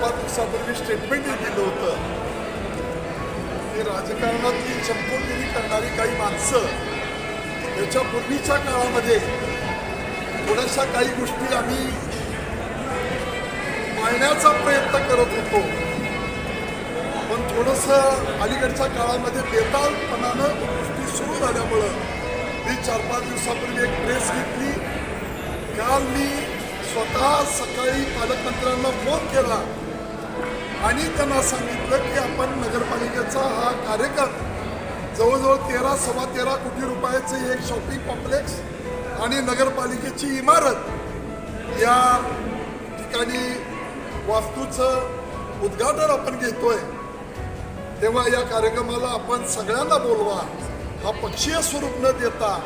4-5 दिवसापूर्वी स्टेटमेंटही दिलं होतं की राजकारणातली चमकोगिरी करणारी काही माणसं याच्या पूर्वीच्या काळामध्ये थोड्याशा काही गोष्टी आम्ही मांडण्याचा प्रयत्न करत होतो, पण थोडंसं अलीकडच्या काळामध्ये बेतालपणानं गोष्टी सुरू झाल्यामुळं मी 4-5 दिवसापूर्वी एक प्रेस घेतली. काल मी स्वतः सकाळी पालकमंत्र्यांना फोन केला आणि त्यांना सांगितलं की आपण नगरपालिकेचा हा कार्यक्रम जवळजवळ 13-13.25 कोटी रुपयाचे एक शॉपिंग कॉम्प्लेक्स आणि नगरपालिकेची इमारत या ठिकाणी वास्तूचं उद्घाटन आपण घेतोय, तेव्हा या कार्यक्रमाला आपण सगळ्यांना बोलवा. हा पक्षीय स्वरूप न देता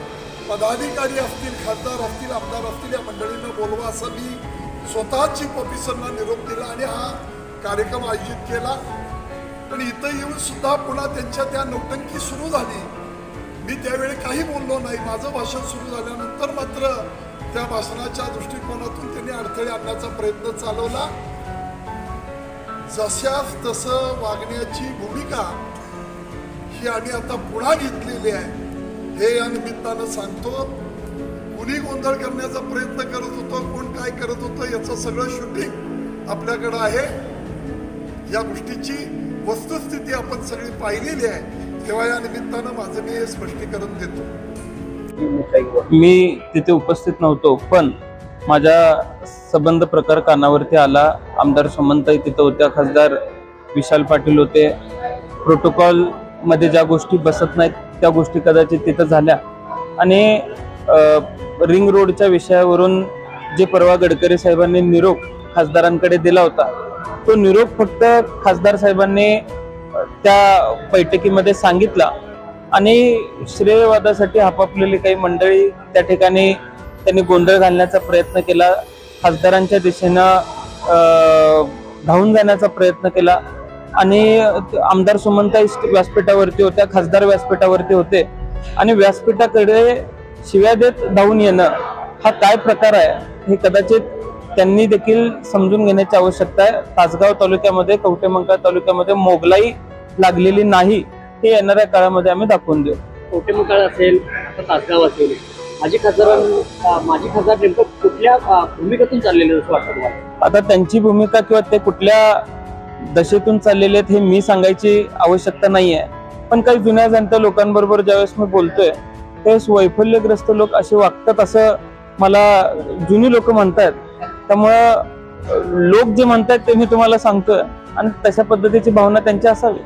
पदाधिकारी असतील, खासदार असतील, आमदार असतील, या मंडळींना बोलवा असं मी स्वतः चीफ ऑफिसरना निरोप दिला आणि हा कार्यक्रम आयोजित केला. पण इथं येऊन सुद्धा पुन्हा त्यांच्या त्या नौटंकी सुरू झाली. मी त्यावेळी काही बोललो नाही. माझं भाषण सुरू झाल्यानंतर मात्र त्या भाषणाच्या दृष्टिकोनातून त्यांनी अडथळे आणण्याचा प्रयत्न चालवला. जशास तसं वागण्याची भूमिका ही आम्ही आता पुन्हा घेतलेली आहे हे या निमित्तानं सांगतो. कुणी गोंधळ करण्याचा प्रयत्न करत होतो, कोण काय करत होतं याचं सगळं शूटिंग आपल्याकडं आहे. या गोष्टीची वस्तुस्थिती आपण सगळी पाहिलेली आहे, तेव्हा या निमित्तानं माझं मी हे स्पष्टीकरण देतो. मी तिथे उपस्थित नव्हतो, पण माझ्या संबंध प्रकार कानावरती आला. आमदार सुमनताई तिथे होत्या, खासदार विशाल पाटील होते. प्रोटोकॉल मध्ये ज्या गोष्टी बसत नाहीत त्या गोष्टी कदाचित तिथं झाल्या आणि रिंग रोडच्या विषयावरून जे परवा गडकरी साहेबांनी निरोप खासदारांकडे दिला होता, तो निरोप फक्त खासदार साहेबांनी त्या बैठकीमध्ये सांगितला आणि श्रेयवादासाठी आपापलेली काही मंडळी त्या ठिकाणी त्यांनी गोंधळ घालण्याचा प्रयत्न केला, खासदारांच्या दिशेनं धावून जाण्याचा प्रयत्न केला आणि आमदार सुमनताई व्यासपीठावरती होत्या, खासदार व्यासपीठावरती होते आणि व्यासपीठाकडे शिव्या देत धावून येणं हा काय प्रकार आहे हे कदाचित त्यांनी देखील समजून घेण्याची आवश्यकता आहे. तासगाव तालुक्यामध्ये, कवठेमंकाळ तालुक्यामध्ये मोगलाई लागलेली नाही हे येणाऱ्या काळामध्ये आम्ही दाखवून देऊ. कवठेमंकाळ असेल, तासगाव असेल, माजी खासदार नेमकं कुठल्या भूमिकेतून चाललेलं असं वाटतं तुम्हाला? आता त्यांची भूमिका किंवा ते कुठल्या दशेतून चाललेले आहेत हे मी सांगायची आवश्यकता नाही आहे, पण काही जुन्या जाणत्या लोकांबरोबर ज्यावेळेस मी बोलतोय त्यावेळेस वैफल्यग्रस्त लोक असे वागतात असं मला जुनी लोक म्हणतात. त्यामुळं लोक जे म्हणतात ते मी तुम्हाला सांगतोय आणि तशा पद्धतीची भावना त्यांची असावी.